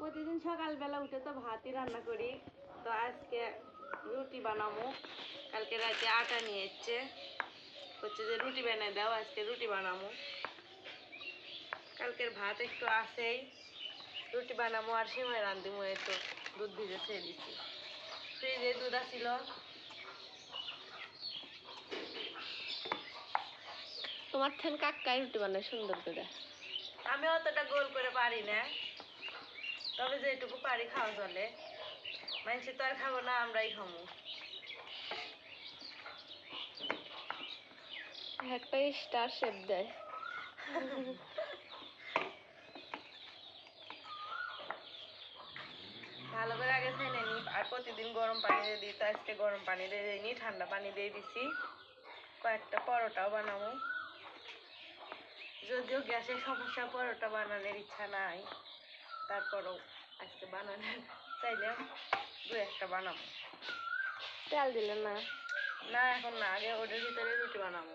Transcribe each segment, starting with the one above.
প্রতিদিন সকালবেলা উঠে তো ভাতই রান্না করি, তো আজকে রুটি বানাবো। কালকে রাতে আটা নিয়ে এসছে, হচ্ছে যে রুটি বানাই দাও, আজকে রুটি বানাবো। কালকের ভাত একটু আছেই, রুটি বানাবো আর সিমাই রান্ধিবো। এই তো দুধ ভিজে ছেড়ে দিচ্ছি, ফ্রিজে দুধ আসছিল। তোমার ঠেন কাকাই রুটি বানায় সুন্দর করে। আমি অতটা গোল করে পারি না, তবে যেটুকু পারি খাওয়া চলে। মানুষ তো আর খাবো না, আমরাই খাবো। একটা স্টার শেপ দেয়। ভালো করে আগে ছেনে নি, আর প্রতিদিন গরম পানি দিয়ে দিই, তো আজকে গরম পানি দিয়ে দিইনি, ঠান্ডা পানি দিয়ে দিছি। কয়েকটা পরোটাও বানাবো, যদিও গ্যাসের সমস্যা, পরোটা বানানোর ইচ্ছা নাই, তারপরও আজকে বানানোর চাইলাম, দু একটা বানাবো। তেল দিলে না? না এখন না, আগে ওটার ভিতরে রুটি বানাবো।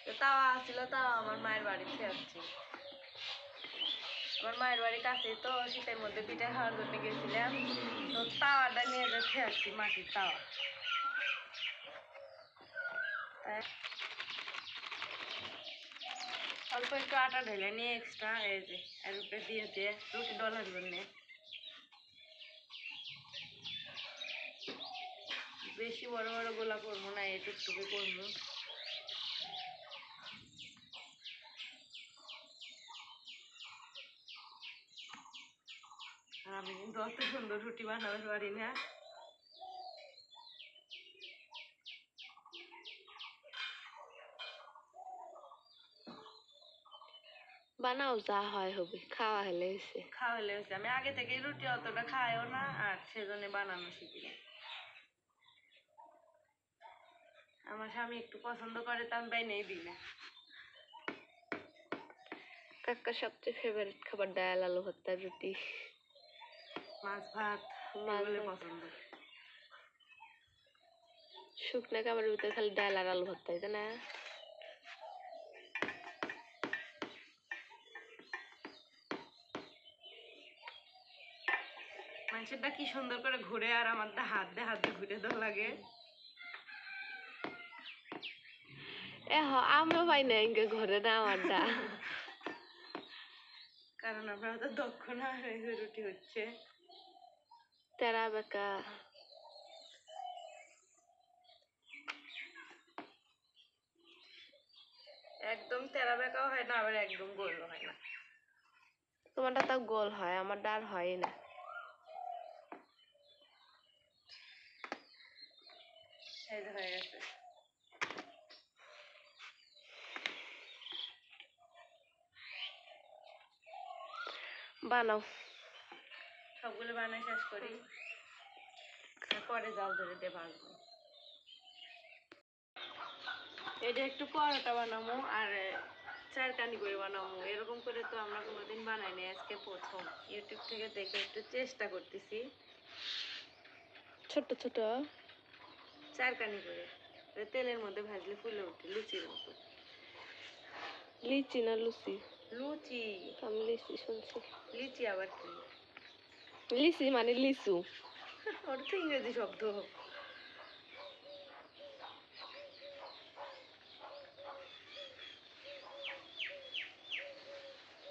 তো তাওয়া আসছিল, তাওয়া আমার মায়ের বাড়িতে আসছি। আমার মায়ের বাড়ির কাছে, তো শীতের মধ্যে পিঠা খাওয়ার জন্য গেছিলাম, তো তাওয়াটা নিয়ে যেতে আসছি, মাটির তাওয়া। অল্প একটু আটা ঢেলে নিয়ে এক্সট্রা, এই যে এর উপরে দিয়েছে রুটি ডলার জন্যে। বেশি বড় বড় গোলা করবো না, এটুকটুকু করবো। আর আমি কিন্তু অত সুন্দর রুটি বানাতে পারি না। বানাও, যা হয় হবে, খাওয়া হলে হয়েছে। খাওয়া হয়েছে, আমি আগে থেকে রুটি অতটা খাইও না, আর সেজন্য বানানো শিখি না। আমার স্বামী একটু পছন্দ করে, তো আমি বাইনেই দিই না। কাকার সবচেয়ে ফেভারিট খাবার ডাল, আলু ভর্তা, রুটি, মাছ ভাত এগুলো পছন্দ। শুকনো খাবারের ভিতরে খালি ডাল আর আলু ভর্তা, তাই না? মানুষেরটা কি সুন্দর করে ঘুরে, আর আমার হাত দিয়ে ঘুরে তো লাগে। আমিও পাই না ইনকে ঘরে না আমারটা। কারণ আমরা তো দক্ষ না, রুটি হচ্ছে তেরা বেকা। একদম তেরা বেঁকাও হয় না, আবার একদম গোলও হয় না। তোমারটা তাও গোল হয়, আমারটা আর হয় না। এই যে হয়ে গেছে। বানাও, সবগুলো বানাই শেষ করি, পরে জাল ধরে দিয়ে ভাজবো। এটা একটু পরোটা বানাবো আর চারকানি করে বানাবো, এরকম করে তো আমরা কোনোদিন বানাইনি, আজকে প্রথম ইউটিউব থেকে দেখে একটু চেষ্টা করতেছি। ছোট ছোট চারকানি করে তেলের মধ্যে ভাজলে ফুলে ওঠে লুচির মতো। লিচি না লুচি? লুচি। আমি লিচি শুনছি। লিচি আবার কি? লিচি মানে লিচু। ওটা তো ইংরেজি শব্দ।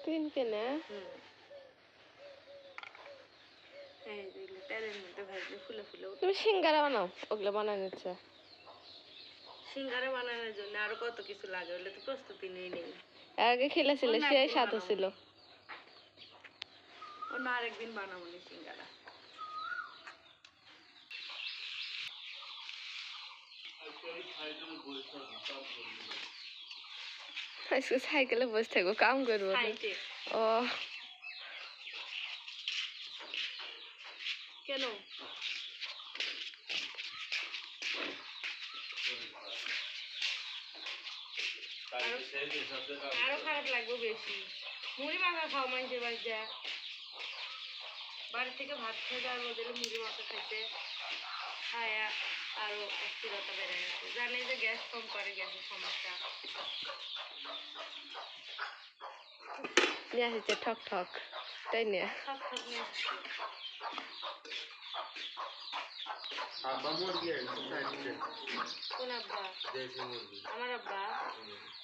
তিনটে না? তেলের মধ্যে ভাজলে ফুলে ফুলে ওঠে। তুমি সিঙ্গারা বানাও, ওগুলো বানায় নিচ্ছে। সিঙ্গারা বানানোর জন্য আরো কত কিছু লাগে, ওগুলো তো প্রস্তুতি নেই নেই। আগে খেলেছিলে, সে স্বাদ ছিল। অন্য আরেকদিন বানাবো নি সিঙ্গারা। আজকে সাইকেলে বসে থাকবো, কাম করবো। ও কেন? আরো খারাপ লাগবে বেশি। মুড়ি মাখা খাও মানুষের বাড়িতে, বাড়ি থেকে ভাত খেয়ে যাওয়ার বদলে মুড়ি মাখা খাইতে খায়া আরো অস্থিরতা বেড়ে গেছে। জানি যে গ্যাস কম করে, গ্যাসের সমস্যা। নিয়ে আসছে ঠক ঠক তাই নিয়ে ঠক ঠক নিয়ে আসছে। আব্বা মুরগি আনছে সাইডে কোন আব্বা? দেশি মুরগি আমার আব্বা।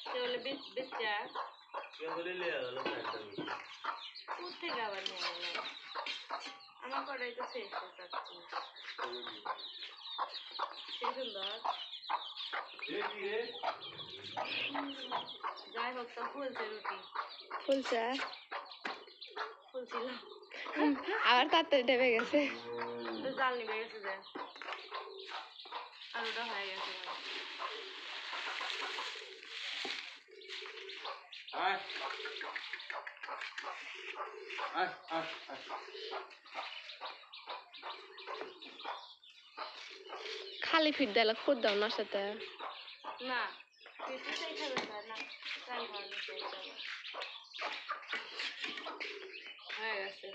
সে বলে বেচা কে বলে লিয়ে গেল সাইডে কোথ থেকে আবার নিয়ে গেল? আমার কড়াই তো শেষ হয়ে যাচ্ছে। সে সুন্দর। যাই হোক তো ফুলছে রুটি। ফুলছে ফুলছিল। আবার তাড়াতাড়ি ঢেবে গেছে তো জাল নিবে গেছে যে আলুটা হয়ে গেছে মানে। আয় আয় আয় আয় খালি ফিট দিলে খুদ দাও না সাথে না পেটিটাই খাবে স্যার না চাল ভালো চাই চাল হয়ে গেছে।